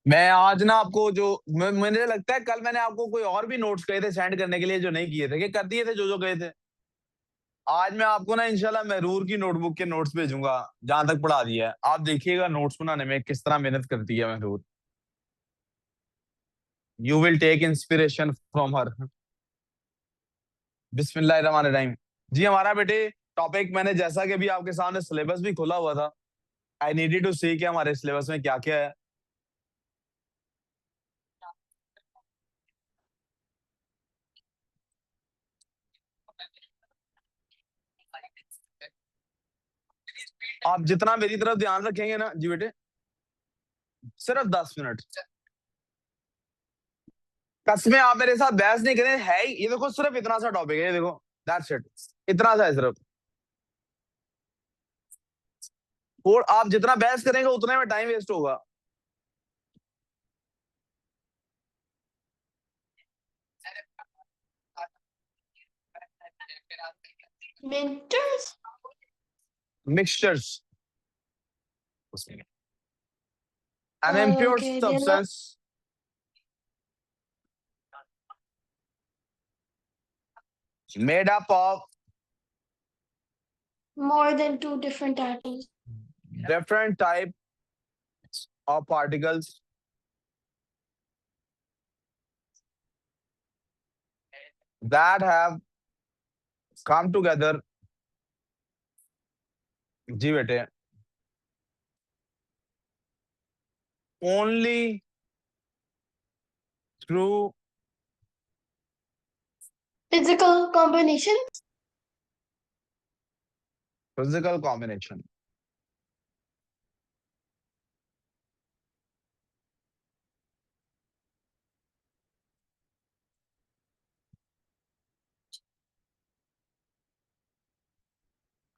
मैं आज ना आपको जो मुझे लगता है कल मैंने आपको कोई और भी नोट्स कहे थे सेंड करने के लिए जो नहीं किए थे, कि कर दिए थे जो जो गए थे। आज मैं आपको ना इंशाल्लाह महरूर की नोटबुक के नोट्स भेजूंगा, जहां तक पढ़ा दिया है। आप देखिएगा नोट्स बनाने में किस तरह मेहनत करती है Mahrur. You will take inspiration from her. बिस्मिल्लाहिर्रहमानिर्रहीम। जी हमारा बेटे टॉपिक, मैंने जैसा कि अभी आपके सामने सिलेबस भी खोला हुआ था, आई नीडेड टू सी कि हमारे सिलेबस में क्या क्या है। आप जितना मेरी तरफ ध्यान रखेंगे ना जी बेटे, सिर्फ 10 मिनट, कसमें आप मेरे साथ बहस नहीं करें, है ही ये देखो, सिर्फ इतना सा टॉपिक है, ये देखो, दैट्स इट, इतना सा है सिर्फ। और आप जितना बहस करेंगे उतने में टाइम वेस्ट होगा। Winters? Mixtures, an impure Okay, there are substance made up of more than two different atoms. different type of particles that have come together, जी बेटे, only through Physical combination? physical combination।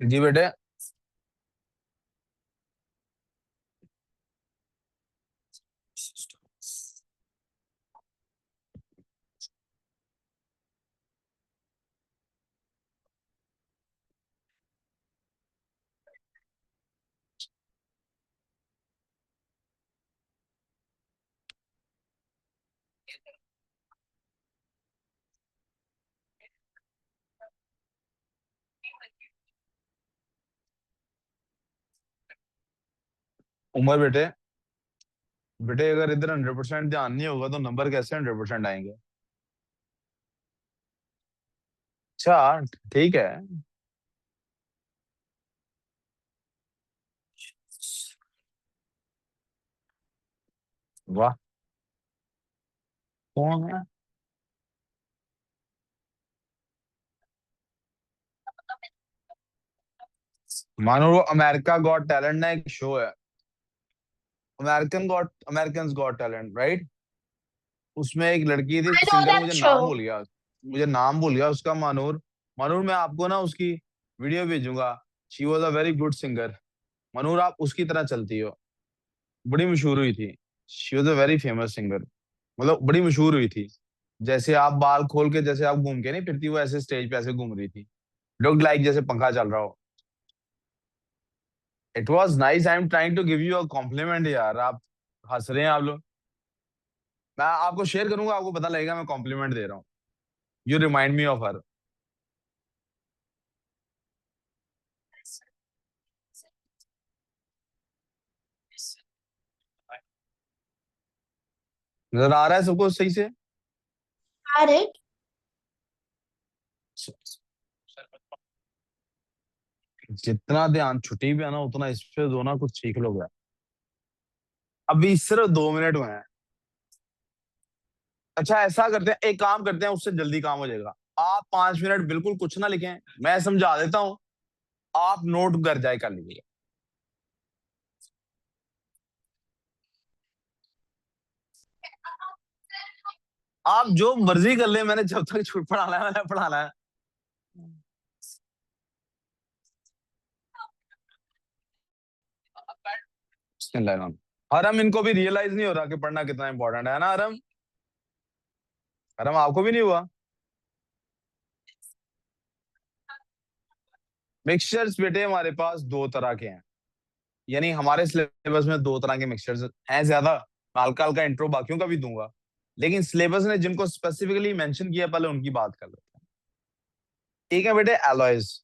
जी बेटे, उमर बेटे, बेटे अगर इधर 100% ध्यान नहीं होगा तो नंबर कैसे 100% आएंगे। अच्छा, ठीक है। वाह, कौन है मानो? वो अमेरिका गॉट टैलेंट ना एक शो है, अमेरिकन गॉट टैलेंट, राइट? उसमें एक लड़की थी I know सिंगर, that मुझे नाम show. भूल गया, मुझे नाम भूल गया उसका। मानूर, मानूर मैं आपको ना उसकी वीडियो भेजूंगा। She was a very good singer. Manur आप उसकी तरह चलती हो, बड़ी मशहूर हुई थी। She was a very famous singer, मतलब बड़ी मशहूर हुई थी। जैसे आप बाल खोल के जैसे आप घूम के नहीं फिरती, वो ऐसे स्टेज पे ऐसे घूम रही थी, लुक लाइक जैसे पंखा चल रहा हो। It was nice, I am trying to give you a compliment यार, आप हंस रहे हैं आप लोग। मैं आपको शेयर करूंगा, आपको पता लगेगा मैं कॉम्प्लीमेंट दे रहा हूँ। You remind me of her. नजर आ रहा है सबको सही से? Got it. जितना ध्यान छुट्टी पे है ना, उतना इस पे दो ना, कुछ सीख लोगे। अभी सिर्फ 2 मिनट हुए हैं। अच्छा ऐसा करते हैं, एक काम करते हैं, उससे जल्दी काम हो जाएगा। आप 5 मिनट बिल्कुल कुछ ना लिखें, मैं समझा देता हूँ, आप नोट कर जाए कर लीजिए। आप जो मर्जी कर ले, मैंने जब तक छुट पढ़ाना है मैंने पढ़ाना है। हरम, इनको भी रियलाइज नहीं हो रहा कि पढ़ना कितना इंपॉर्टेंट है ना हरम? हरम आपको भी नहीं हुआ? मिक्सचर्स बेटे हमारे पास दो तरह के हैं, यानी हमारे सिलेबस में दो तरह के मिक्सचर्स हैं ज्यादा। मैं हल्का हल्का इंट्रो बाकियों का भी दूंगा, लेकिन सिलेबस ने जिनको स्पेसिफिकली मेंशन किया पहले उनकी बात कर लेते हैं। एक है बेटे एलॉयज,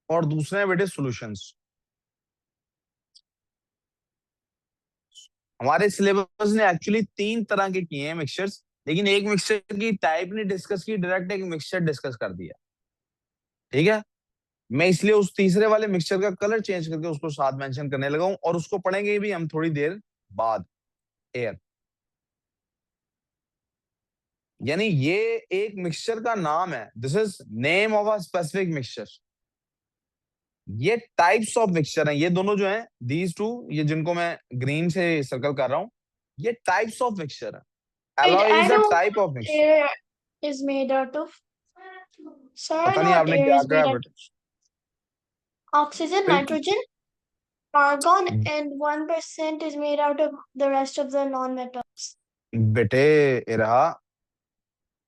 और दूसरे हैं बेटे सॉल्यूशंस। हमारे सिलेबस ने एक्चुअली तीन तरह के किए हैं मिक्सचर्स, लेकिन एक मिक्सचर की टाइप नहीं डिस्कस की, डायरेक्ट एक मिक्सचर डिस्कस कर दिया। ठीक है, मैं इसलिए उस तीसरे वाले मिक्सचर का कलर चेंज करके उसको साथ मेंशन करने लगा हूं, और उसको पढ़ेंगे भी हम थोड़ी देर बाद। एयर, यानी ये एक मिक्सचर का नाम है, this is name of a specific mixture. ये टाइप्स ऑफ मिक्सचर हैं, ये दोनों जो हैं, दीज टू, ये जिनको मैं ग्रीन से सर्कल कर रहा हूं, ये टाइप्स ऑफ मिक्सचर है। Wait, alloy I is a know type of what mixture. air is made out of. Sir, I पता know नहीं what आपने air क्या is made कहा out बेटा। of. Oxygen, बिल्कुल। nitrogen, argon, and 1% is made out of the rest of the non-metals. बेटे इरहा,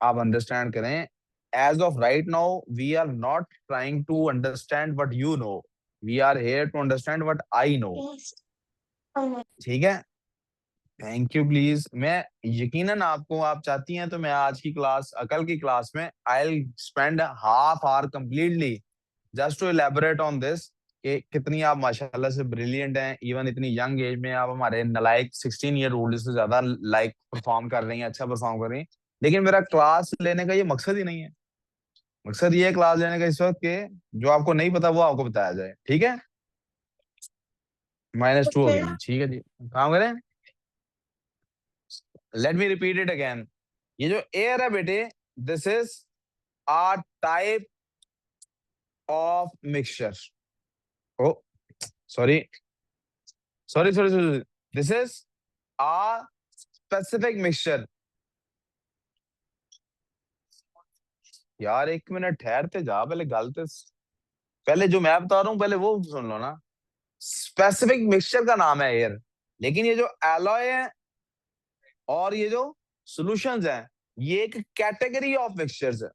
आप understand करें, as of right now we are not trying to understand what you know, we are here to understand what I know. Yes. Oh my. ठीक है, thank you please. मैं यकीनन आपको, आप चाहती हैं तो मैं आज की क्लास, कल की क्लास में I will spend half hour completely just to elaborate on this, कि कितनी आप माशाल्लाह से ब्रिलियंट हैं, इवन इतनी यंग एज में आप हमारे नलायक 16 ईयर ओल्ड से ज्यादा लाइक परफॉर्म कर रही हैं, अच्छा परफॉर्म कर रही हैं। लेकिन मेरा क्लास लेने का ये मकसद ही नहीं है। मकसद ये है क्लास लेने का इस वक्त के जो आपको नहीं पता वो आपको बताया जाए। ठीक है, -2 हो Okay. गई, ठीक है जी, काम करें। Let me repeat it again. ये जो एयर है बेटे, this is a type of mixture. Oh sorry, sorry, this is a specific mixture. यार एक मिनट ठहरते जा, पहले गलते, पहले जो मैं बता रहा हूँ पहले वो सुन लो ना। स्पेसिफिक मिक्सचर का नाम है एयर, लेकिन ये जो एलॉय है और ये जो सॉल्यूशंस हैं, ये एक कैटेगरी ऑफ मिक्सचर्स है।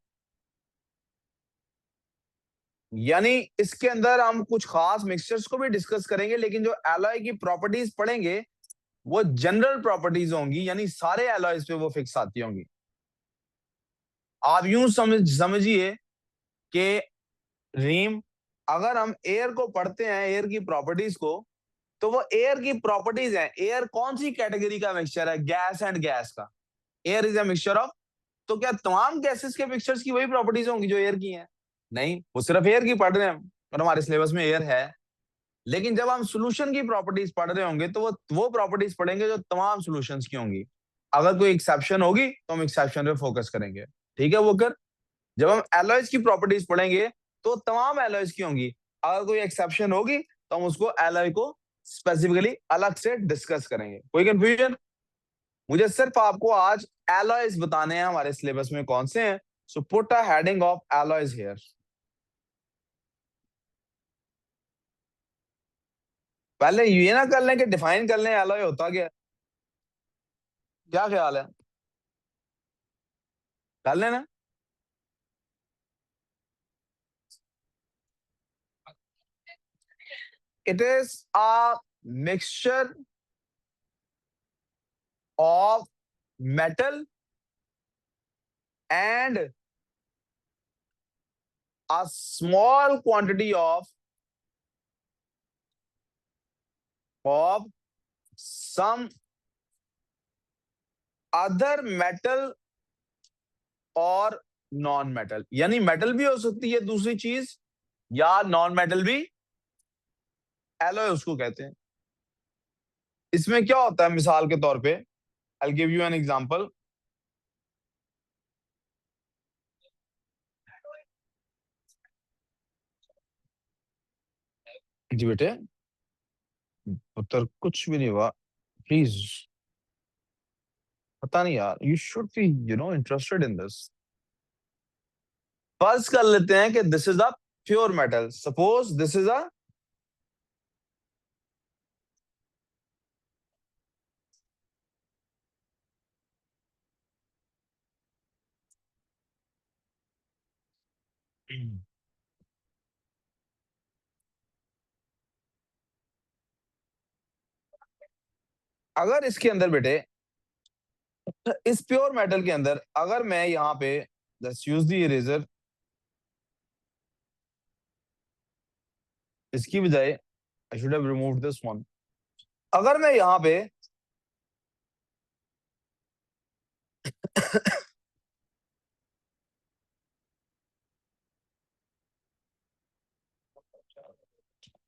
यानी इसके अंदर हम कुछ खास मिक्सचर्स को भी डिस्कस करेंगे, लेकिन जो एलॉय की प्रॉपर्टीज पढ़ेंगे वो जनरल प्रॉपर्टीज होंगी, यानी सारे एलॉयज पे वो फिक्स आती होंगी। आप यूं समझिए कि रीम, अगर हम एयर को पढ़ते हैं, एयर की प्रॉपर्टीज को, तो वो एयर की प्रॉपर्टीज हैं। एयर कौन सी कैटेगरी का मिक्सचर है? गैस एंड गैस का। Air is a mixture of, तो क्या तमाम गैसेस के मिक्सचर्स की वही प्रॉपर्टीज होंगी जो एयर की हैं? नहीं, वो सिर्फ एयर की पढ़ रहे हैं और हमारे सिलेबस में एयर है। लेकिन जब हम सोल्यूशन की प्रॉपर्टीज पढ़ रहे होंगे तो वो प्रॉपर्टीज पढ़ेंगे जो तमाम सॉल्यूशंस की होंगी। अगर कोई एक्सेप्शन होगी तो हम एक्सेप्शन पे फोकस करेंगे। ठीक है वो कर, जब हम एलॉयज की प्रॉपर्टीज पढ़ेंगे तो तमाम एलॉयज की होंगी। अगर कोई एक्सेप्शन होगी तो हम उसको एलॉय को स्पेसिफिकली अलग से डिस्कस करेंगे। कोई कंफ्यूजन? मुझे सिर्फ आपको आज एलॉयज बताने हैं हमारे सिलेबस में कौन से हैं। So put a heading of alloys here. पहले ये ना कर लें कि डिफाइन कर लें एलॉय होता क्या है। क्या ख्याल है, कर लेना? It is a mixture of metal and a small quantity of some other metal और नॉन मेटल, यानी मेटल भी हो सकती है दूसरी चीज, या नॉन मेटल भी, एलॉय उसको कहते हैं। इसमें क्या होता है, मिसाल के तौर पे I give you an example. जी बेटे, उत्तर कुछ भी नहीं हुआ, प्लीज। पता नहीं यार, you should be interested in this. फर्ज कर लेते हैं कि this is a pure metal, suppose this is a, अगर इसके अंदर बेटे, इस प्योर मेटल के अंदर अगर मैं यहाँ पे जस्ट यूज दी इरेजर, इसकी बजाय I should have removed this one, अगर मैं यहाँ पे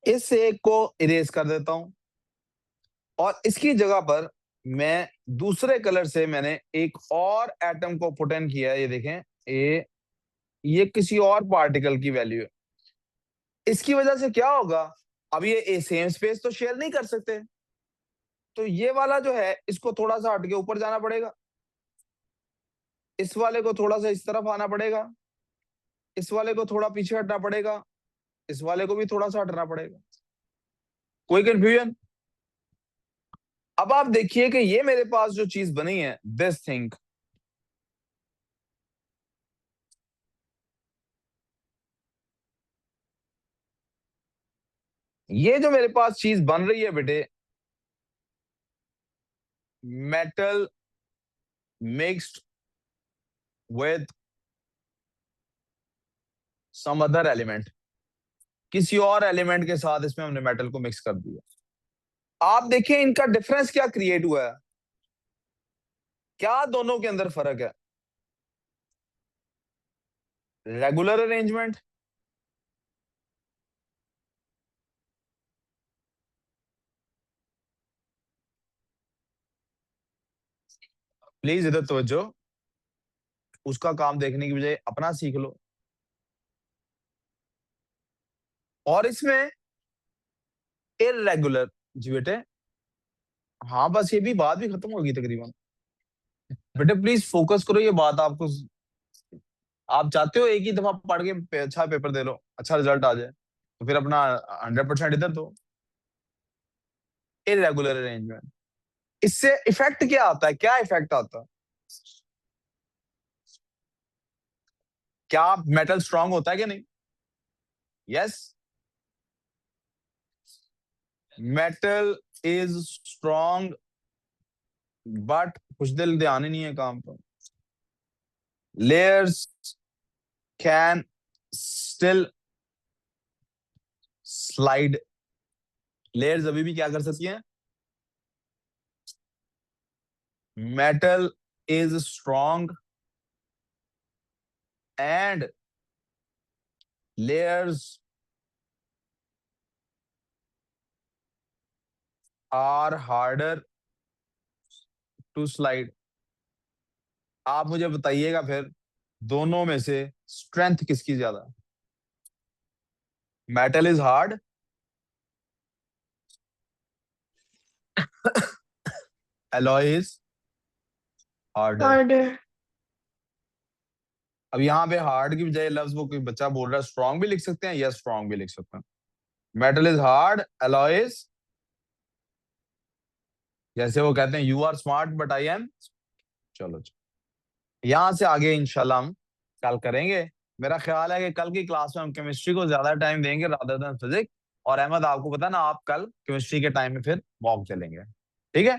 इस एक को इरेज कर देता हूं और इसकी जगह पर मैं दूसरे कलर से मैंने एक और एटम को पुट इन किया है, ये देखें, ये किसी और पार्टिकल की वैल्यू है। इसकी वजह से क्या होगा, अब ये सेम स्पेस तो शेयर नहीं कर सकते, तो ये वाला जो है इसको थोड़ा सा हट के ऊपर जाना पड़ेगा, इस वाले को थोड़ा सा इस तरफ आना पड़ेगा, इस वाले को थोड़ा पीछे हटना पड़ेगा, इस वाले को भी थोड़ा सा हटना पड़ेगा। कोई कंफ्यूजन? अब आप देखिए कि ये मेरे पास जो चीज बनी है, दिस थिंग, ये जो मेरे पास चीज बन रही है बेटे, metal mixed with some other element, किसी और एलिमेंट के साथ इसमें हमने मेटल को मिक्स कर दिया। आप देखिए इनका डिफरेंस क्या क्रिएट हुआ है, क्या दोनों के अंदर फर्क है? रेगुलर अरेंजमेंट, प्लीज इधर तवज्जो, उसका काम देखने की बजाय अपना सीख लो। और इसमें इरेगुलर, जी बेटे, हाँ बस ये भी बात भी खत्म होगी तकरीबन। बेटे प्लीज फोकस करो, ये बात आपको, आप चाहते हो एक ही दफा पढ़ के अच्छा पेपर दे लो, अच्छा रिजल्ट आ जाए, तो फिर अपना 100% इधर दो। इरेगुलर अरेंजमेंट, इससे इफेक्ट क्या आता है, क्या इफेक्ट आता है? क्या मेटल स्ट्रांग होता है कि नहीं? Yes, metal is strong, but कुछ दिल ध्यान ही नहीं है काम पर। Layers can still slide, layers अभी भी क्या कर सकती हैं? Metal is strong and layers are harder to slide। आप मुझे बताइएगा फिर दोनों में से स्ट्रेंथ किसकी ज्यादा? Metal is hard, alloy is harder. Harder. अब यहाँ पे हार्ड की बजाय लफ्ज वो कोई बच्चा बोल रहा है स्ट्रांग भी लिख सकते हैं, यस स्ट्रांग भी लिख सकते हैं। Metal is hard, alloy is, जैसे वो कहते हैं you are smart but I am, चलो यहां से आगे इंशाल्लाह हम कल करेंगे। मेरा ख्याल है कि कल की क्लास में हम केमिस्ट्री को ज्यादा टाइम देंगे रादर देन फिजिक्स। और अहमद आपको पता ना, आप कल केमिस्ट्री के टाइम में फिर वॉक चलेंगे, ठीक है?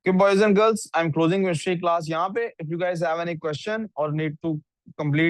कि boys and girls, I am closing chemistry class यहाँ पे। If you guys have any question और नीड टू कंप्लीट